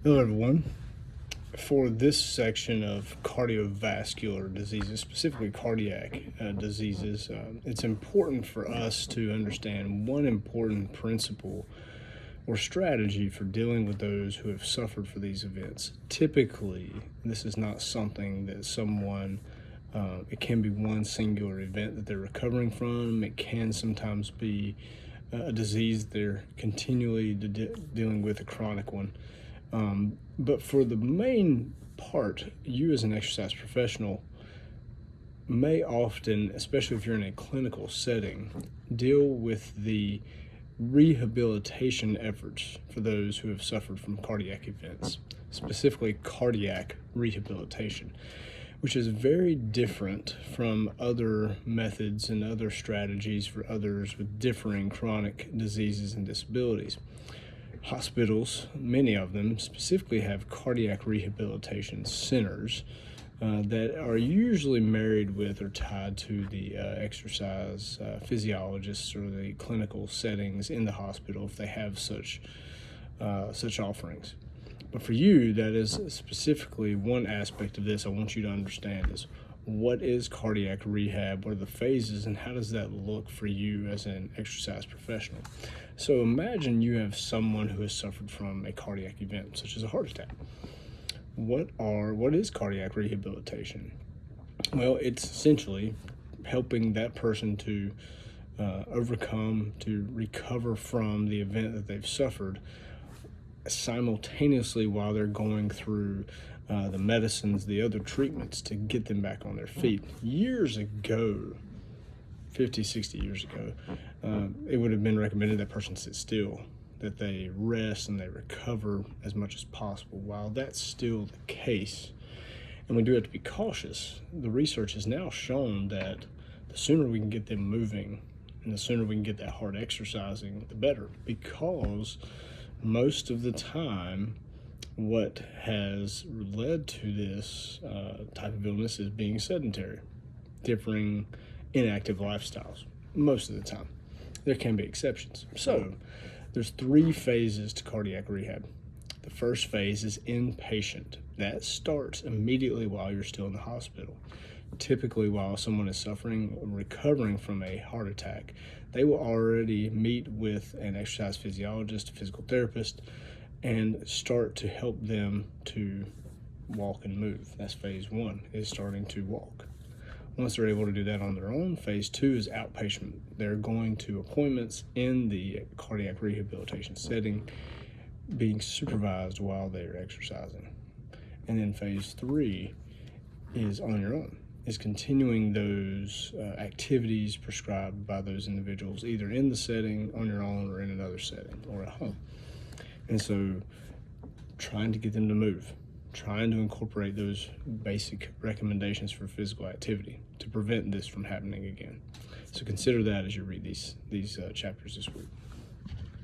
Hello, everyone. For this section of cardiovascular diseases, specifically cardiac diseases, it's important for us to understand one important principle or strategy for dealing with those who have suffered for these events. Typically, this is not something that it can be one singular event that they're recovering from. It can sometimes be a disease they're continually dealing with, a chronic one. But for the main part, you as an exercise professional may often, especially if you're in a clinical setting, deal with the rehabilitation efforts for those who have suffered from cardiac events, specifically cardiac rehabilitation, which is very different from other methods and other strategies for others with differing chronic diseases and disabilities. Hospitals, many of them specifically, have cardiac rehabilitation centers that are usually married with or tied to the exercise physiologists or the clinical settings in the hospital if they have such offerings. But for you, that is specifically one aspect of this I want you to understand is what is cardiac rehab, what are the phases, and how does that look for you as an exercise professional? So imagine you have someone who has suffered from a cardiac event, such as a heart attack. What is cardiac rehabilitation? Well, it's essentially helping that person to overcome, to recover from the event that they've suffered simultaneously while they're going through the medicines, the other treatments to get them back on their feet. Years ago, 50, 60 years ago, it would have been recommended that person sit still, that they rest and they recover as much as possible. While that's still the case, and we do have to be cautious, the research has now shown that the sooner we can get them moving and the sooner we can get that heart exercising, the better, because most of the time, what has led to this type of illness is being sedentary, differing inactive lifestyles. Most of the time. There can be exceptions. So, there's 3 phases to cardiac rehab. The first phase is inpatient. That starts immediately while you're still in the hospital. Typically, while someone is suffering or recovering from a heart attack, they will already meet with an exercise physiologist, a physical therapist, and start to help them to walk and move. That's phase 1, is starting to walk. Once they're able to do that on their own, phase 2 is outpatient. They're going to appointments in the cardiac rehabilitation setting, being supervised while they're exercising. And then phase 3 is on your own, is continuing those activities prescribed by those individuals, either in the setting, on your own, or in another setting, or at home. And so trying to get them to move, trying to incorporate those basic recommendations for physical activity to prevent this from happening again. So consider that as you read these chapters this week.